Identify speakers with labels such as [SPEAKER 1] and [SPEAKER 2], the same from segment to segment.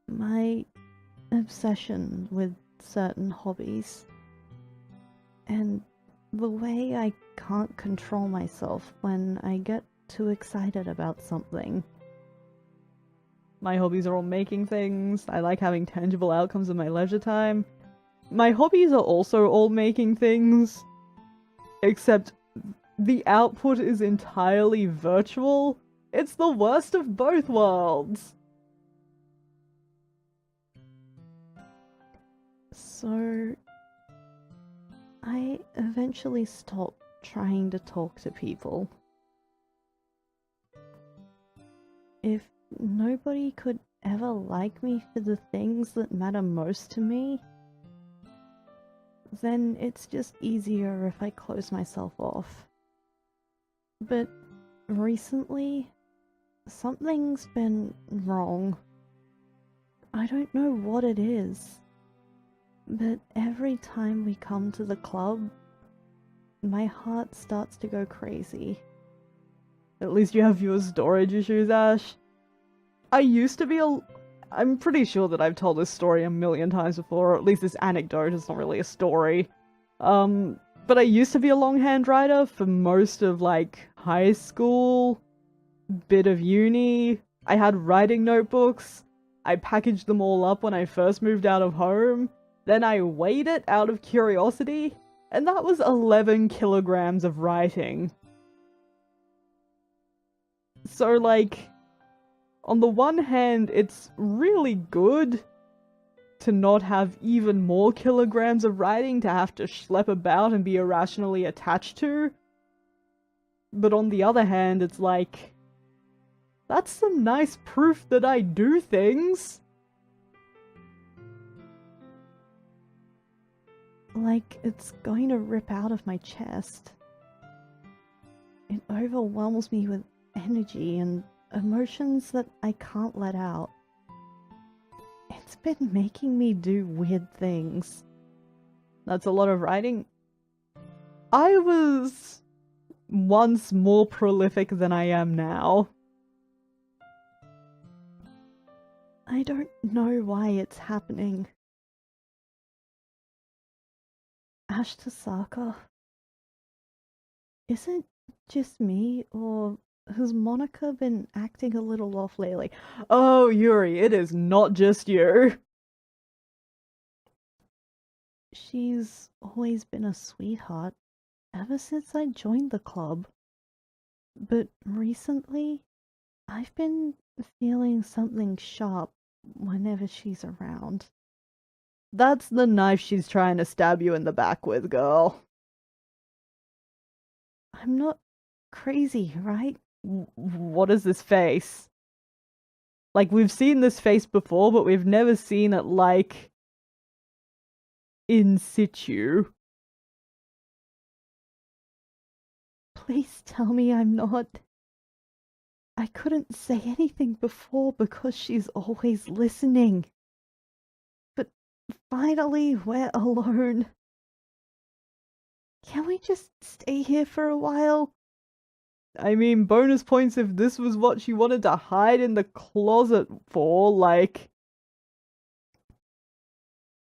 [SPEAKER 1] my obsession with certain hobbies, and the way I can't control myself when I get too excited about something.
[SPEAKER 2] My hobbies are all making things. I like having tangible outcomes in my leisure time. My hobbies are also all making things, except the output is entirely virtual. It's the worst of both worlds.
[SPEAKER 1] So, I eventually stopped trying to talk to people. If nobody could ever like me for the things that matter most to me, then it's just easier if I close myself off. But recently, something's been wrong. I don't know what it is, but every time we come to the club, my heart starts to go crazy.
[SPEAKER 2] At least you have your storage issues, Ash. I used to be I'm pretty sure that I've told this story a million times before, or at least this anecdote, it's not really a story. But I used to be a longhand writer for most of, like, high school, bit of uni. I had writing notebooks. I packaged them all up when I first moved out of home. Then I weighed it out of curiosity, and that was 11 kilograms of writing. So, like, on the one hand, it's really good to not have even more kilograms of writing to have to schlep about and be irrationally attached to. But on the other hand, it's like, that's some nice proof that I do things.
[SPEAKER 1] Like it's going to rip out of my chest. It overwhelms me with energy and emotions that I can't let out. It's been making me do weird things.
[SPEAKER 2] That's a lot of writing. I was once more prolific than I am now.
[SPEAKER 1] I don't know why it's happening. Ashkatom. Is it just me, or has Monica been acting a little off lately?
[SPEAKER 2] Oh, Yuri, it is not just you.
[SPEAKER 1] She's always been a sweetheart, ever since I joined the club. But recently, I've been feeling something sharp whenever she's around.
[SPEAKER 2] That's the knife she's trying to stab you in the back with, girl.
[SPEAKER 1] I'm not crazy, right?
[SPEAKER 2] What is this face? Like, we've seen this face before, but we've never seen it, like, in situ.
[SPEAKER 1] Please tell me I'm not. I couldn't say anything before because she's always listening. But finally, we're alone. Can we just stay here for a while?
[SPEAKER 2] I mean, bonus points if this was what she wanted to hide in the closet for, like...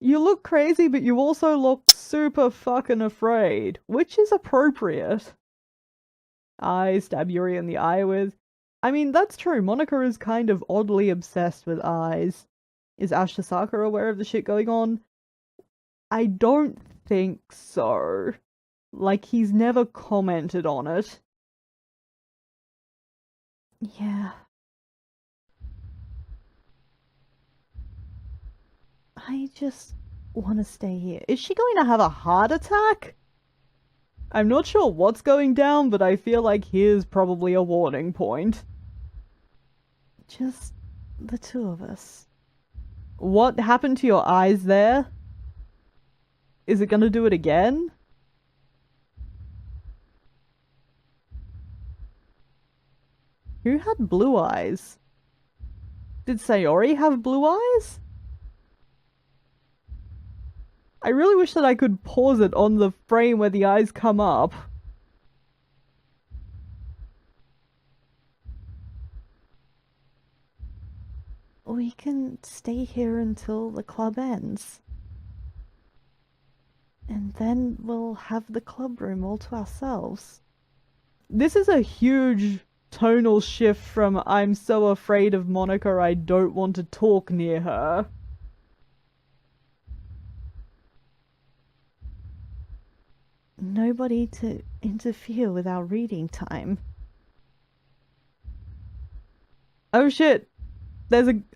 [SPEAKER 2] You look crazy, but you also look super fucking afraid, which is appropriate. I stab Yuri in the eye with... I mean, that's true, Monica is kind of oddly obsessed with eyes. Is Ashkatom aware of the shit going on? I don't think so. Like, he's never commented on it.
[SPEAKER 1] Yeah. I just want to stay here.
[SPEAKER 2] Is she going to have a heart attack? I'm not sure what's going down, but I feel like here's probably a warning point.
[SPEAKER 1] Just the two of us.
[SPEAKER 2] What happened to your eyes there? Is it gonna do it again? Who had blue eyes? Did Sayori have blue eyes? I really wish that I could pause it on the frame where the eyes come up.
[SPEAKER 1] We can stay here until the club ends. And then we'll have the club room all to ourselves.
[SPEAKER 2] This is a huge tonal shift from I'm so afraid of Monica I don't want to talk near her.
[SPEAKER 1] Nobody to interfere with our reading time.
[SPEAKER 2] Oh shit!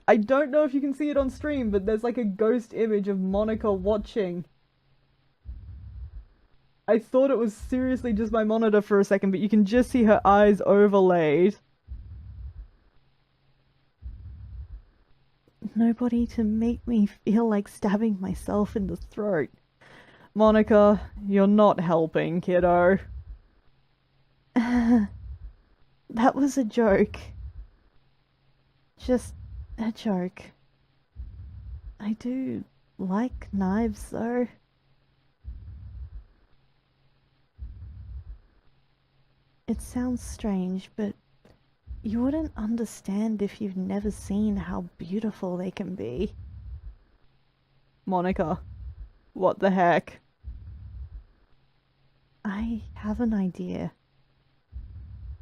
[SPEAKER 2] I don't know if you can see it on stream, but there's like a ghost image of Monica watching. I thought it was seriously just my monitor for a second, but you can just see her eyes overlaid.
[SPEAKER 1] Nobody to make me feel like stabbing myself in the throat.
[SPEAKER 2] Monica, you're not helping, kiddo.
[SPEAKER 1] That was a joke. Just a joke. I do like knives, though. It sounds strange, but you wouldn't understand if you've never seen how beautiful they can be.
[SPEAKER 2] Monica, what the heck?
[SPEAKER 1] I have an idea.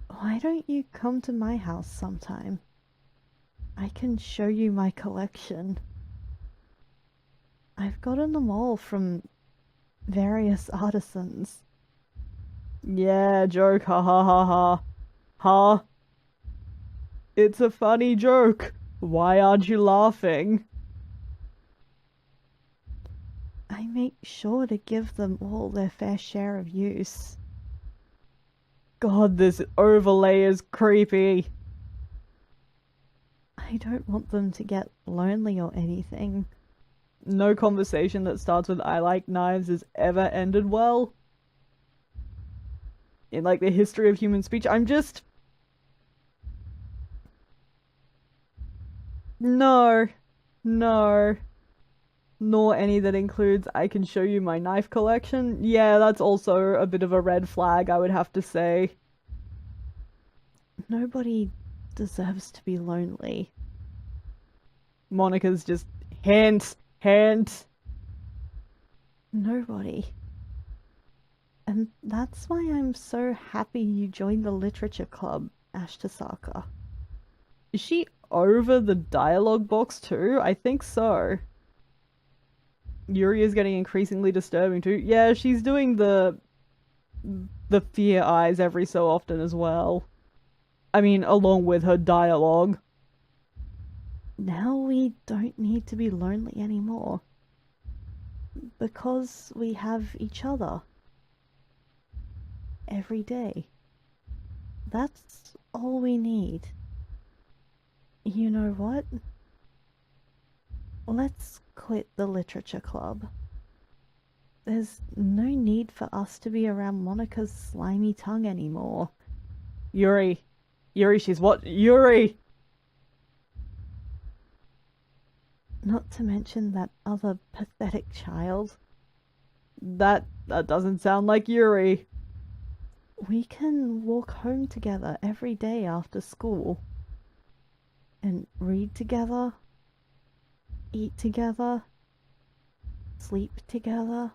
[SPEAKER 1] Why don't you come to my house sometime? I can show you my collection. I've gotten them all from various artisans.
[SPEAKER 2] Yeah, joke, ha ha ha ha. Ha. It's a funny joke. Why aren't you laughing?
[SPEAKER 1] I make sure to give them all their fair share of use.
[SPEAKER 2] God, this overlay is creepy.
[SPEAKER 1] I don't want them to get lonely or anything.
[SPEAKER 2] No conversation that starts with I like knives has ever ended well. In like the history of human speech, I'm just... No. No. Nor any that includes I can show you my knife collection. Yeah, that's also a bit of a red flag, I would have to say.
[SPEAKER 1] Nobody deserves to be lonely.
[SPEAKER 2] Monica's just hint.
[SPEAKER 1] Nobody. And that's why I'm so happy you joined the literature club, Ashkatom.
[SPEAKER 2] Is she over the dialogue box too? I think so. Yuri is getting increasingly disturbing too. Yeah, she's doing the fear eyes every so often as well. I mean, along with her dialogue.
[SPEAKER 1] Now we don't need to be lonely anymore. Because we have each other. Every day. That's all we need. You know what? Let's quit the literature club. There's no need for us to be around Monica's slimy tongue anymore.
[SPEAKER 2] Yuri, she's what? Yuri!
[SPEAKER 1] Not to mention that other pathetic child.
[SPEAKER 2] That doesn't sound like Yuri.
[SPEAKER 1] We can walk home together every day after school. And read together. Eat together. Sleep together.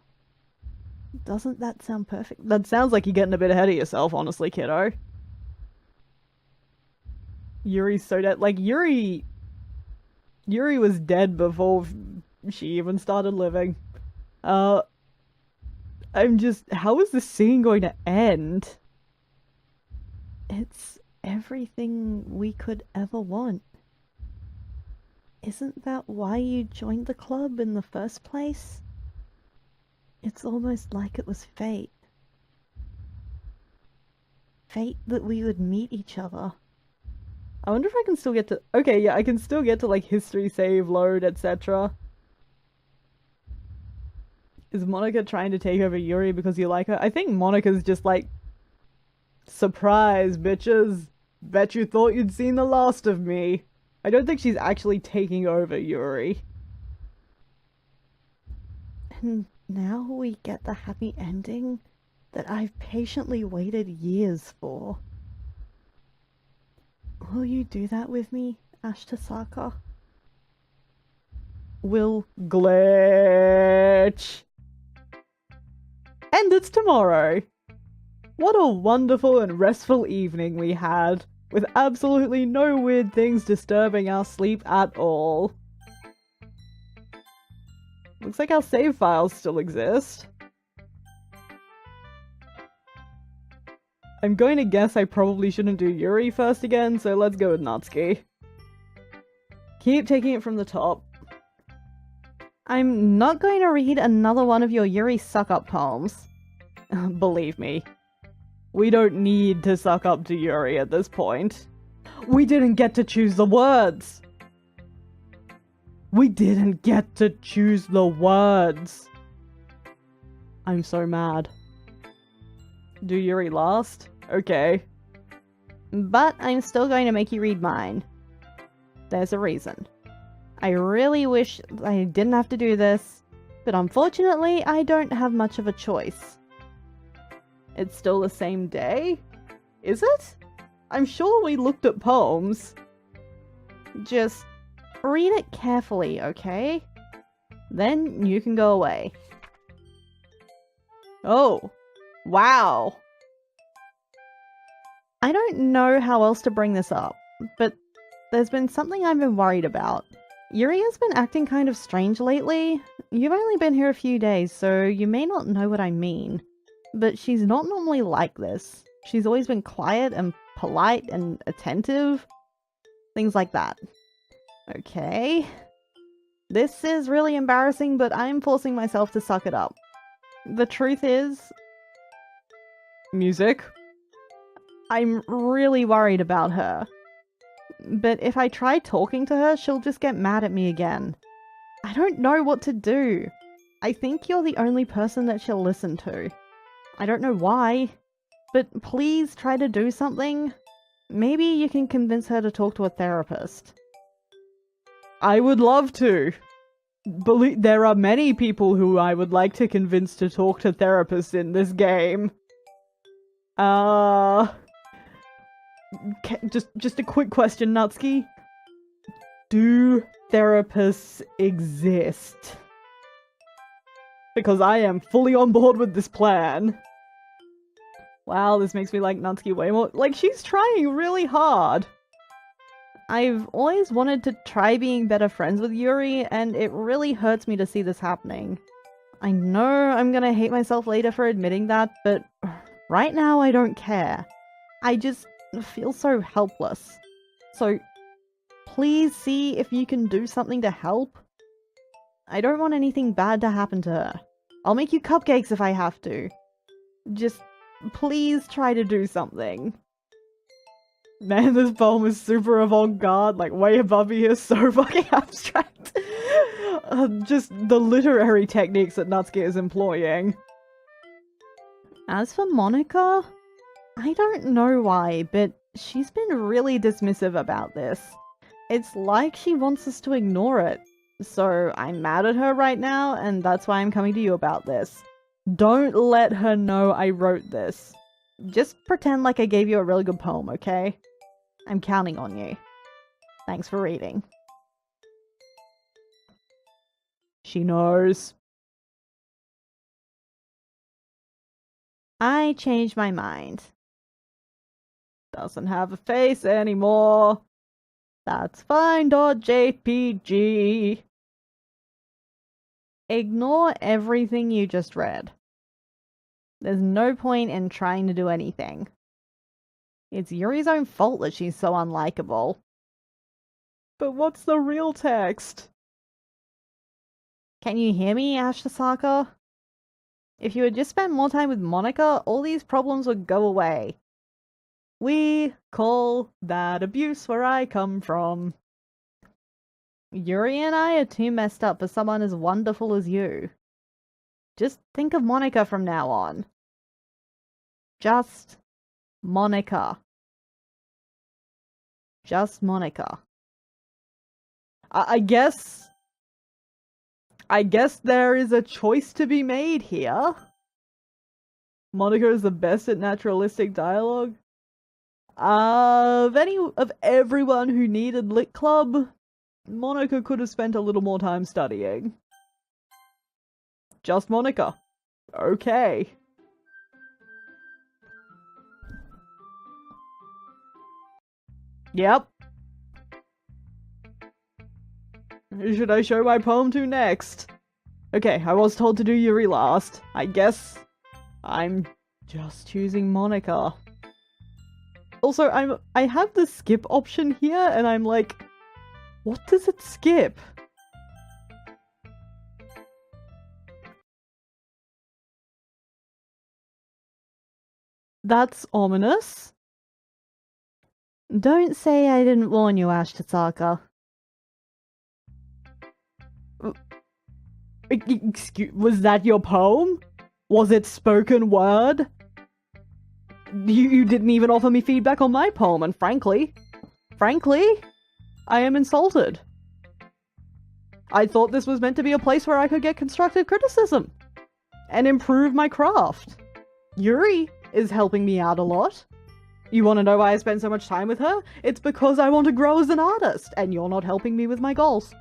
[SPEAKER 1] Doesn't that sound perfect?
[SPEAKER 2] That sounds like you're getting a bit ahead of yourself, honestly, kiddo. Yuri's so dead. Like, Yuri was dead before she even started living. I'm just... How is this scene going to end?
[SPEAKER 1] It's everything we could ever want. Isn't that why you joined the club in the first place? It's almost like it was fate. Fate that we would meet each other.
[SPEAKER 2] I wonder if I can still get to... Okay, yeah, I can still get to, like, history, save, load, etc. Is Monica trying to take over Yuri because you like her? I think Monica's just like... Surprise, bitches! Bet you thought you'd seen the last of me. I don't think she's actually taking over Yuri.
[SPEAKER 1] And now we get the happy ending that I've patiently waited years for. Will you do that with me, Ashkatom?
[SPEAKER 2] will glitch. And it's tomorrow. What a wonderful and restful evening we had, with absolutely no weird things disturbing our sleep at all. Looks like our save files still exist. I'm going to guess I probably shouldn't do Yuri first again, so let's go with Natsuki. Keep taking it from the top.
[SPEAKER 1] I'm not going to read another one of your Yuri suck-up poems.
[SPEAKER 2] Believe me. We don't need to suck up to Yuri at this point. We didn't get to choose the words! We didn't get to choose the words! I'm so mad. Do Yuri last? Okay.
[SPEAKER 1] But I'm still going to make you read mine. There's a reason. I really wish I didn't have to do this, but unfortunately I don't have much of a choice.
[SPEAKER 2] It's still the same day? Is it? I'm sure we looked at poems.
[SPEAKER 1] Just read it carefully, okay? Then you can go away.
[SPEAKER 2] Oh. Wow.
[SPEAKER 1] I don't know how else to bring this up, but there's been something I've been worried about. Yuri has been acting kind of strange lately. You've only been here a few days, so you may not know what I mean. But she's not normally like this. She's always been quiet and polite and attentive. Things like that. Okay. This is really embarrassing, but I'm forcing myself to suck it up. The truth is...
[SPEAKER 2] Music?
[SPEAKER 1] I'm really worried about her. But if I try talking to her, she'll just get mad at me again. I don't know what to do. I think you're the only person that she'll listen to. I don't know why, but please try to do something. Maybe you can convince her to talk to a therapist.
[SPEAKER 2] I would love to. There are many people who I would like to convince to talk to therapists in this game. Just a quick question, Natsuki. Do therapists exist? Because I am fully on board with this plan. Wow, this makes me like Natsuki way more. Like, she's trying really hard.
[SPEAKER 1] I've always wanted to try being better friends with Yuri, and it really hurts me to see this happening. I know I'm gonna hate myself later for admitting that, but right now I don't care. I just feel so helpless. So, please see if you can do something to help. I don't want anything bad to happen to her. I'll make you cupcakes if I have to. Just, please try to do something.
[SPEAKER 2] Man, this poem is super avant-garde, like way above me here, so fucking abstract. Just the literary techniques that Natsuki is employing.
[SPEAKER 1] As for Monica, I don't know why, but she's been really dismissive about this. It's like she wants us to ignore it. So I'm mad at her right now, and that's why I'm coming to you about this.
[SPEAKER 2] Don't let her know I wrote this.
[SPEAKER 1] Just pretend like I gave you a really good poem, okay? I'm counting on you. Thanks for reading.
[SPEAKER 2] She knows.
[SPEAKER 1] I changed my mind.
[SPEAKER 2] Doesn't have a face anymore. That's fine.jpg.
[SPEAKER 1] Ignore everything you just read. There's no point in trying to do anything. It's Yuri's own fault that she's so unlikable.
[SPEAKER 2] But what's the real text?
[SPEAKER 1] Can you hear me, Ashkatom? If you had just spent more time with Monica, all these problems would go away.
[SPEAKER 2] We call that abuse where I come from.
[SPEAKER 1] Yuri and I are too messed up for someone as wonderful as you. Just think of Monica from now on. Just Monica. Just Monica.
[SPEAKER 2] I guess there is a choice to be made here. Monica is the best at naturalistic dialogue. Of everyone who needed Lit Club, Monica could have spent a little more time studying. Just Monica. Okay. Yep. Who should I show my poem to next? Okay, I was told to do Yuri last. I guess I'm just choosing Monica. Also, I have the skip option here, and I'm like, what does it skip? That's ominous.
[SPEAKER 1] Don't say I didn't warn you, Ashkatom.
[SPEAKER 2] Excuse, was that your poem? Was it spoken word? You didn't even offer me feedback on my poem, and frankly, I am insulted. I thought this was meant to be a place where I could get constructive criticism and improve my craft. Yuri is helping me out a lot. You want to know why I spend so much time with her? It's because I want to grow as an artist, and you're not helping me with my goals.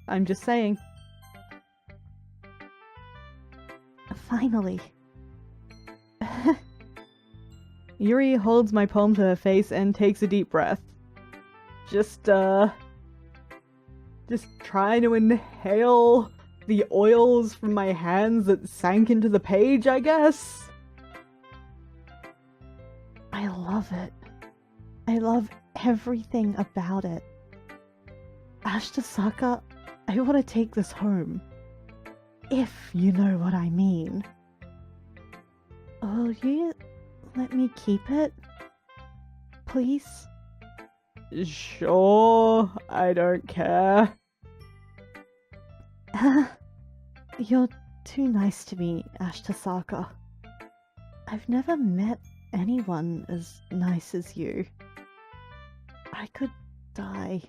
[SPEAKER 2] I'm just saying.
[SPEAKER 1] Finally.
[SPEAKER 2] Yuri holds my poem to her face and takes a deep breath. Just trying to inhale the oils from my hands that sank into the page, I guess?
[SPEAKER 1] I love it. I love everything about it. Ashkatom, I want to take this home. If you know what I mean. Will you let me keep it? Please?
[SPEAKER 2] Sure, I don't care.
[SPEAKER 1] You're too nice to me, Ashkatom. I've never met anyone as nice as you. I could die.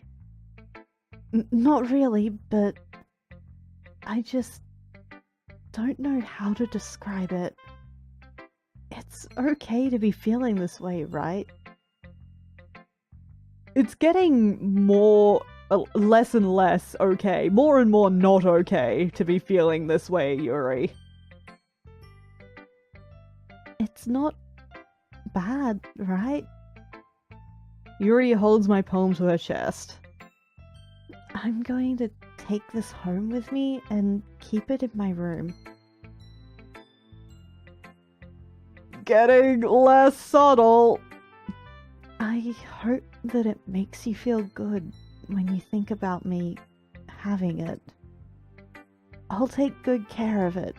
[SPEAKER 1] Not really, but I just don't know how to describe it. It's okay to be feeling this way, right?
[SPEAKER 2] It's getting more, less and less okay, more and more not okay to be feeling this way, Yuri.
[SPEAKER 1] It's not bad, right?
[SPEAKER 2] Yuri holds my poem to her chest.
[SPEAKER 1] I'm going to take this home with me and keep it in my room.
[SPEAKER 2] Getting less subtle.
[SPEAKER 1] I hope that it makes you feel good when you think about me having it. I'll take good care of it.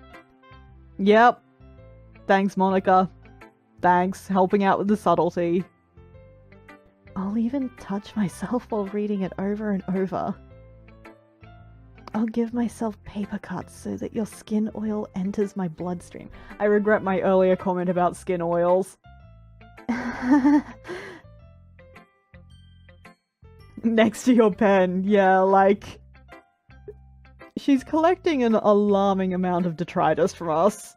[SPEAKER 2] Yep. Thanks, Monica. Thanks, helping out with the subtlety.
[SPEAKER 1] I'll even touch myself while reading it over and over. I'll give myself paper cuts so that your skin oil enters my bloodstream.
[SPEAKER 2] I regret my earlier comment about skin oils. Next to your pen, yeah, like... She's collecting an alarming amount of detritus from us.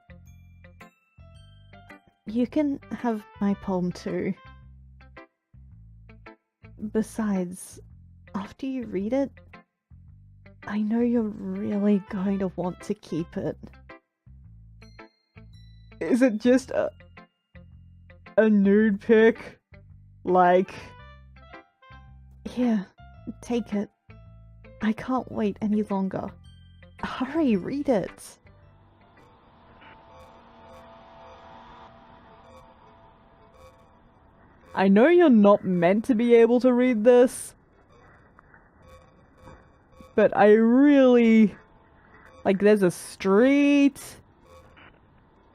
[SPEAKER 1] You can have my poem too. Besides, after you read it, I know you're really going to want to keep it.
[SPEAKER 2] Is it just a nude pic? Like...
[SPEAKER 1] Here, take it. I can't wait any longer. Hurry, read it.
[SPEAKER 2] I know you're not meant to be able to read this, but I really... Like, there's a street...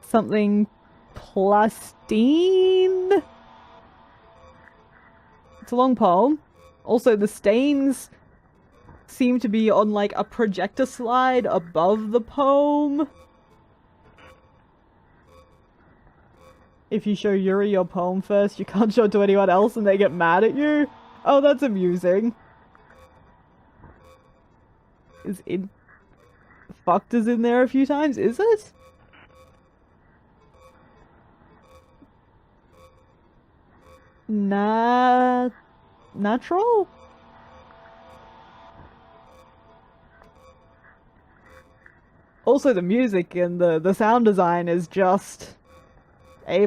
[SPEAKER 2] Something... plastine? It's a long poem. Also, the stains seem to be on, like, a projector slide above the poem. If you show Yuri your poem first, you can't show it to anyone else and they get mad at you. Oh, that's amusing. Is it... Fucked is in there a few times, is it? Natural? Also, the music and the sound design is just A+.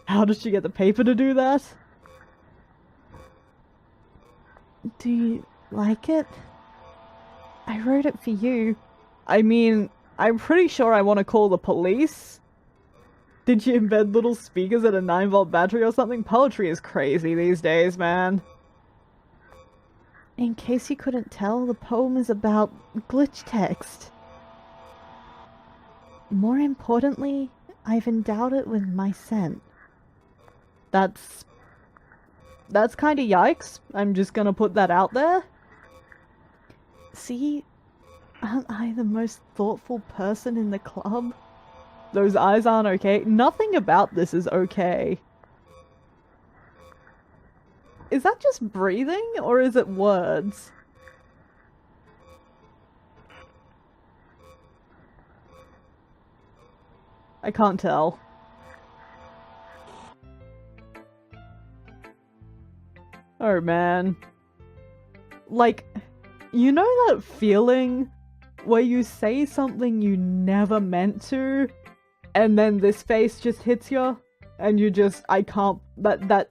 [SPEAKER 2] How did she get the paper to do that?
[SPEAKER 1] Do you like it? I wrote it for you.
[SPEAKER 2] I mean, I'm pretty sure I want to call the police. Did she embed little speakers at a 9-volt battery or something? Poetry is crazy these days, man.
[SPEAKER 1] In case you couldn't tell, the poem is about glitch text. More importantly, I've endowed it with my scent.
[SPEAKER 2] That's kind of yikes. I'm just gonna put that out there.
[SPEAKER 1] See? Aren't I the most thoughtful person in the club?
[SPEAKER 2] Those eyes aren't okay. Nothing about this is okay. Is that just breathing, or is it words? I can't tell. Oh man. Like, you know that feeling where you say something you never meant to, and then this face just hits you, and you just, I can't, that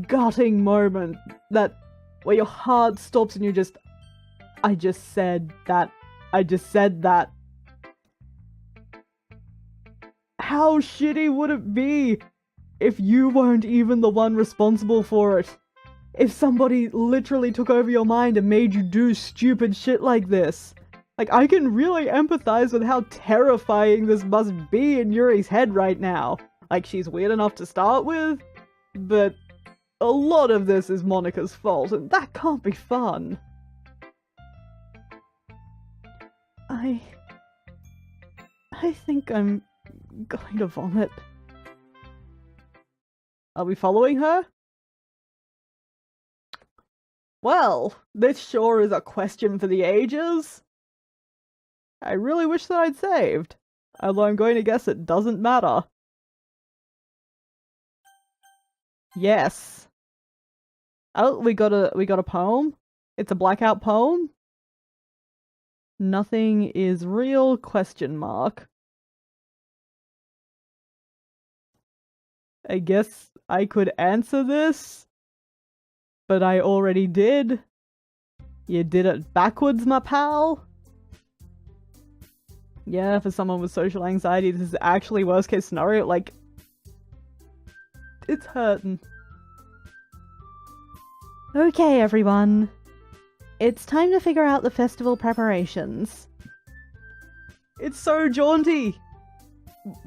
[SPEAKER 2] gutting moment, that, where your heart stops and you just, I just said that. How shitty would it be if you weren't even the one responsible for it? If somebody literally took over your mind and made you do stupid shit like this? Like, I can really empathize with how terrifying this must be in Yuri's head right now. Like, she's weird enough to start with, but a lot of this is Monica's fault, and that can't be fun.
[SPEAKER 1] I think I'm going to vomit.
[SPEAKER 2] Are we following her? Well, this sure is a question for the ages. I really wish that I'd saved, although I'm going to guess it doesn't matter. Yes. Oh, we got a poem. It's a blackout poem. Nothing is real, question mark. I guess I could answer this, but I already did. You did it backwards, my pal. Yeah, for someone with social anxiety, this is actually worst case scenario. Like, it's hurting.
[SPEAKER 1] Okay, everyone. It's time to figure out the festival preparations.
[SPEAKER 2] It's so jaunty.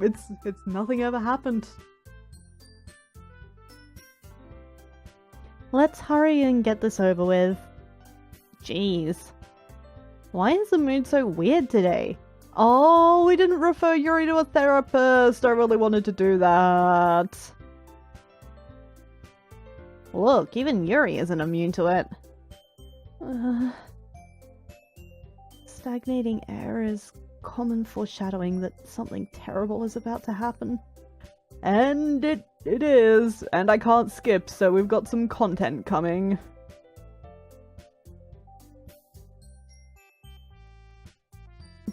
[SPEAKER 2] It's nothing ever happened.
[SPEAKER 1] Let's hurry and get this over with. Jeez. Why is the mood so weird today?
[SPEAKER 2] Oh, we didn't refer Yuri to a therapist. I really wanted to do that.
[SPEAKER 1] Look, even Yuri isn't immune to it. Stagnating air is common foreshadowing that something terrible is about to happen.
[SPEAKER 2] And it is, and I can't skip, so we've got some content coming.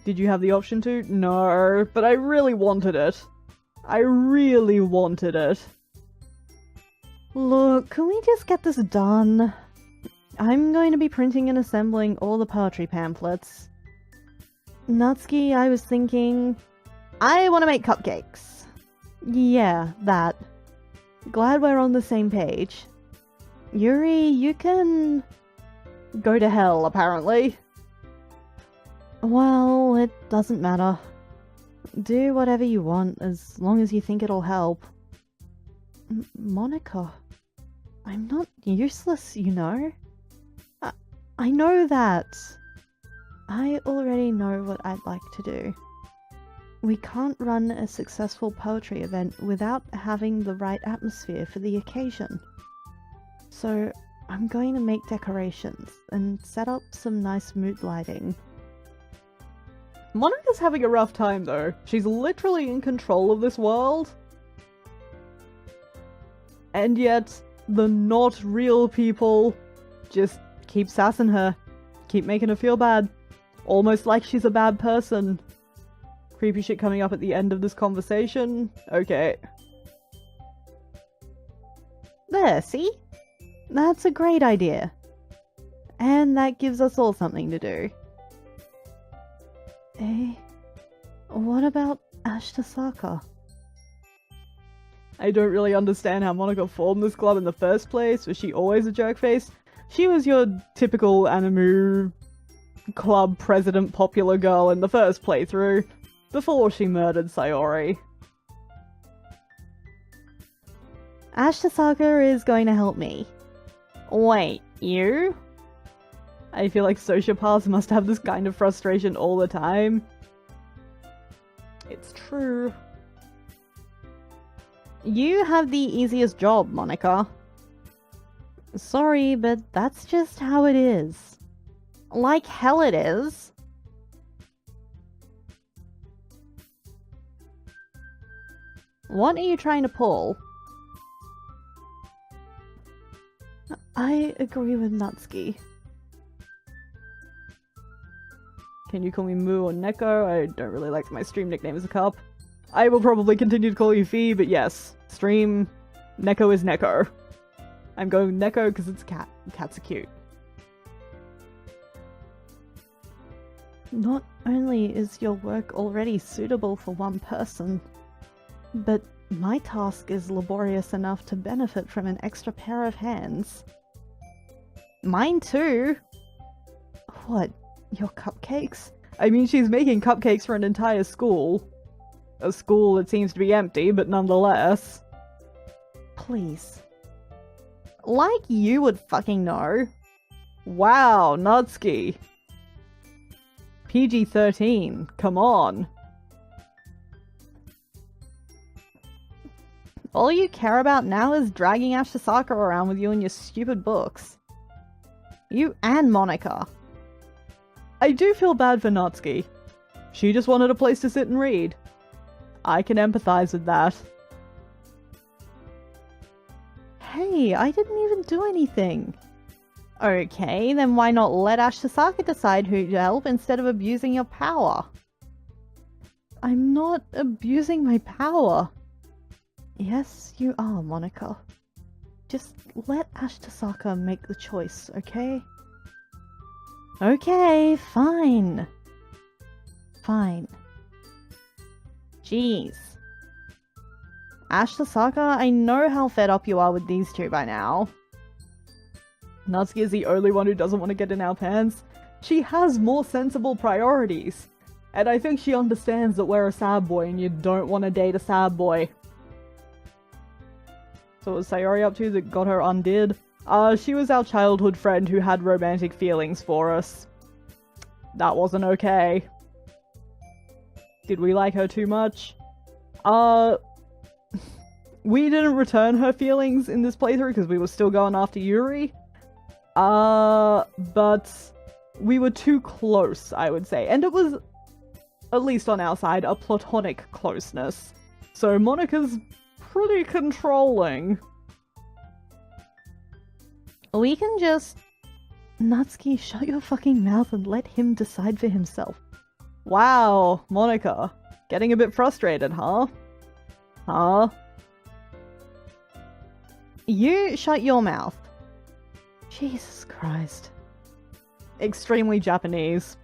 [SPEAKER 2] Did you have the option to? No, but I really wanted it. I really wanted it.
[SPEAKER 1] Look, can we just get this done? I'm going to be printing and assembling all the poetry pamphlets. Natsuki, I was thinking... I want to make cupcakes. Yeah, that. Glad we're on the same page. Yuri, you can...
[SPEAKER 2] go to hell, apparently.
[SPEAKER 1] Well, it doesn't matter. Do whatever you want, as long as you think it'll help. Monica, I'm not useless, you know? I know that. I already know what I'd like to do. We can't run a successful poetry event without having the right atmosphere for the occasion. So, I'm going to make decorations and set up some nice mood lighting.
[SPEAKER 2] Monica's having a rough time, though. She's literally in control of this world. And yet, the not real people just keep sassing her. Keep making her feel bad. Almost like she's a bad person. Creepy shit coming up at the end of this conversation. Okay.
[SPEAKER 1] There, see? That's a great idea. And that gives us all something to do. What about Ashkatom?
[SPEAKER 2] I don't really understand how Monica formed this club in the first place. Was she always a jerkface? She was your typical anime club president popular girl in the first playthrough, before she murdered Sayori.
[SPEAKER 1] Ashkatom is going to help me. Wait, you?
[SPEAKER 2] I feel like sociopaths must have this kind of frustration all the time. It's true.
[SPEAKER 1] You have the easiest job, Monica. Sorry, but that's just how it is. Like hell it is. What are you trying to pull? I agree with Natsuki.
[SPEAKER 2] Can you call me Moo or Neko? I don't really like my stream nickname as a cup. I will probably continue to call you Fee, but yes. Stream, Neko is Neko. I'm going Neko because it's a cat. Cats are cute.
[SPEAKER 1] Not only is your work already suitable for one person, but my task is laborious enough to benefit from an extra pair of hands. Mine too. What, your cupcakes?
[SPEAKER 2] I mean, she's making cupcakes for an entire school. A school that seems to be empty, but nonetheless.
[SPEAKER 1] Please. Like you would fucking know.
[SPEAKER 2] Wow, Natsuki. PG-13, come on.
[SPEAKER 1] All you care about now is dragging Ashkatom around with you and your stupid books. You and Monica.
[SPEAKER 2] I do feel bad for Natsuki. She just wanted a place to sit and read. I can empathize with that.
[SPEAKER 1] Hey, I didn't even do anything. Okay, then why not let Ashkatom decide who to help instead of abusing your power? I'm not abusing my power. Yes, you are, Monica. Just let Ashkatom make the choice, okay? Okay, fine. Fine. Jeez. Ashkatom, I know how fed up you are with these two by now.
[SPEAKER 2] Natsuki is the only one who doesn't want to get in our pants. She has more sensible priorities. And I think she understands that we're a sad boy and you don't want to date a sad boy. So what was Sayori up to that got her undid? She was our childhood friend who had romantic feelings for us. That wasn't okay. Did we like her too much? We didn't return her feelings in this playthrough because we were still going after Yuri. But we were too close, I would say. And it was, at least on our side, a platonic closeness. So Monica's pretty controlling.
[SPEAKER 1] We can just... Natsuki, shut your fucking mouth and let him decide for himself.
[SPEAKER 2] Wow, Monica. Getting a bit frustrated, huh? Huh?
[SPEAKER 1] You shut your mouth. Jesus Christ.
[SPEAKER 2] Extremely Japanese.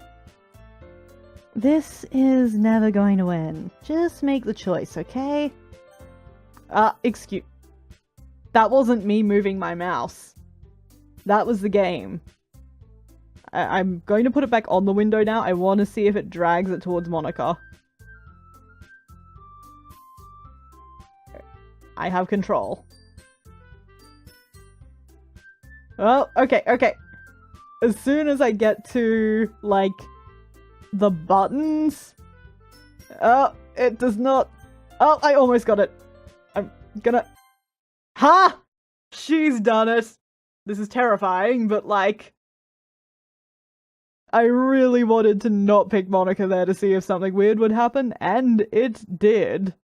[SPEAKER 1] This is never going to end. Just make the choice, okay?
[SPEAKER 2] Excuse... That wasn't me moving my mouse. That was the game. I'm going to put it back on the window now. I want to see if it drags it towards Monica. I have control. Oh, okay, okay. As soon as I get to, like, the buttons... Oh, it does not... Oh, I almost got it. I'm gonna... Ha! She's done it! This is terrifying, but, like... I really wanted to not pick Monica there to see if something weird would happen, and it did.